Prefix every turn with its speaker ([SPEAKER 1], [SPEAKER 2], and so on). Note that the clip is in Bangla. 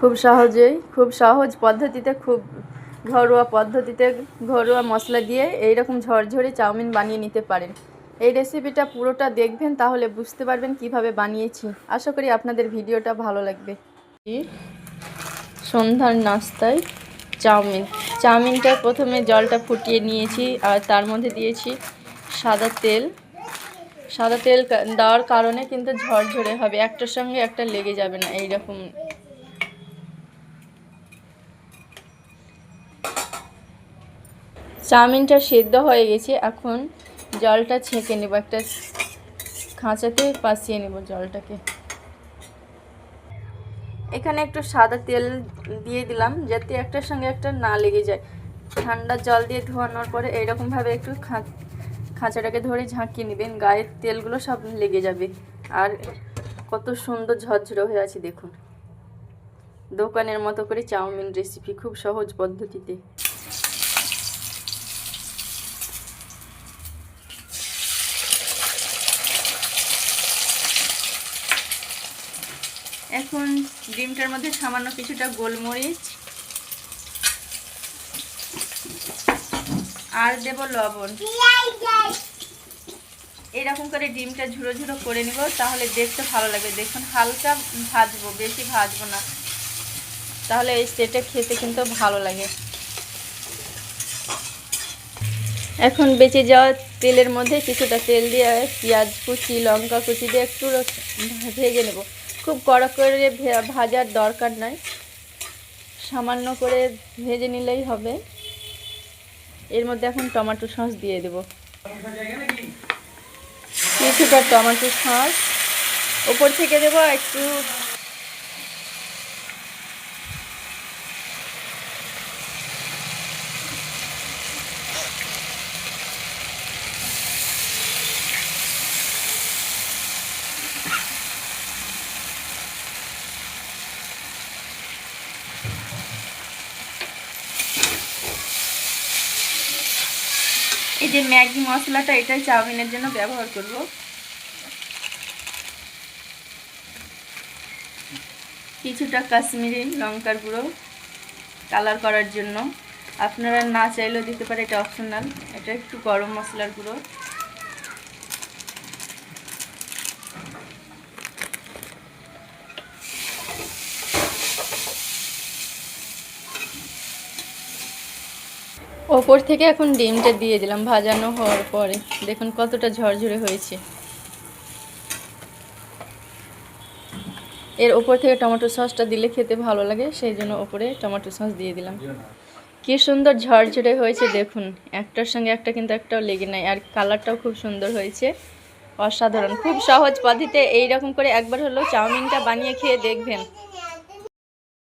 [SPEAKER 1] খুব সহজেই, খুব সহজ পদ্ধতিতে, খুব ঘরোয়া পদ্ধতিতে, ঘরোয়া মশলা দিয়ে এইরকম ঝরঝরে চাউমিন বানিয়ে নিতে পারেন। এই রেসিপিটা পুরোটা দেখবেন, তাহলে বুঝতে পারবেন কিভাবে বানিয়েছি। আশা করি আপনাদের ভিডিওটা ভালো লাগবে। সন্ধ্যার নাস্তায় চাউমিনটা প্রথমে জলটা ফুটিয়ে নিয়েছি, আর তার মধ্যে দিয়েছি সাদা তেল দেওয়ার কারণে কিন্তু ঝরঝরে হবে, একটার সঙ্গে একটা লেগে যাবে না। এইরকম চাউমিনটা সেদ্ধ হয়ে গেছে, এখন জলটা ছেঁকে নেব, একটা খাঁচাতে পাসিয়ে নেব জলটাকে। এখানে একটু সাদা তেল দিয়ে দিলাম, যাতে একটার সঙ্গে একটা না লেগে যায়। ঠান্ডা জল দিয়ে ধোয়ানোর পরে এইরকমভাবে একটু খাঁচাটাকে ধরে ঝাঁকিয়ে নেবেন, গায়ের তেলগুলো সব লেগে যাবে। আর কত সুন্দর ঝরঝরে হয়ে আছে দেখুন, দোকানের মতো করে চাউমিন রেসিপি, খুব সহজ পদ্ধতিতে। এখন ডিমটার মধ্যে সামান্য কিছুটা গোলমরিচ আর দেব লবণ। এরকম করে ডিমটা ঝুড়ো ঝুড়ো করে নিব, তাহলে দেখতে ভালো লাগবে। দেখুন হালকা ভাজবো, বেশি ভাজবো না, তাহলে এই সেটে খেতে কিন্তু ভালো লাগে। এখন বেঁচে যাওয়া তেলের মধ্যে কিছুটা তেল দিয়ে পেঁয়াজ কুচি, লঙ্কা কুচি দিয়ে একটু ভেজে নেব। খুব কড়া করে ভাজার দরকার নাই, সামান্য করে ভেজে নিলেই হবে। এর মধ্যে এখন টমেটো সস দিয়ে দেব, কিছুটা টমেটো সস ওপর থেকে দেব একটু। এই যে ম্যাগি মশলাটা, এটাই চাউমিনের জন্য ব্যবহার করব। কিছুটা কাশ্মীরি লঙ্কার গুঁড়ো কালার করার জন্য, আপনারা না চাইলেও দিতে পারে, এটা অপশনাল। এটা একটু গরম মশলার গুঁড়ো। ওপর থেকে এখন ডিমটা দিয়ে দিলাম ভাজানো হওয়ার পরে। দেখুন কতটা ঝরঝরে হয়েছে। এর ওপর থেকে টমেটো সসটা দিলে খেতে ভালো লাগে, সেই জন্য ওপরে টমেটো সস দিয়ে দিলাম। কি সুন্দর ঝরঝরে হয়েছে দেখুন, একটার সঙ্গে একটা কিন্তু একটাও লেগে নাই, আর কালারটাও খুব সুন্দর হয়েছে, অসাধারণ। খুব সহজ পদ্ধতিতে এইরকম করে একবার হলেও চাউমিনটা বানিয়ে খেয়ে দেখবেন।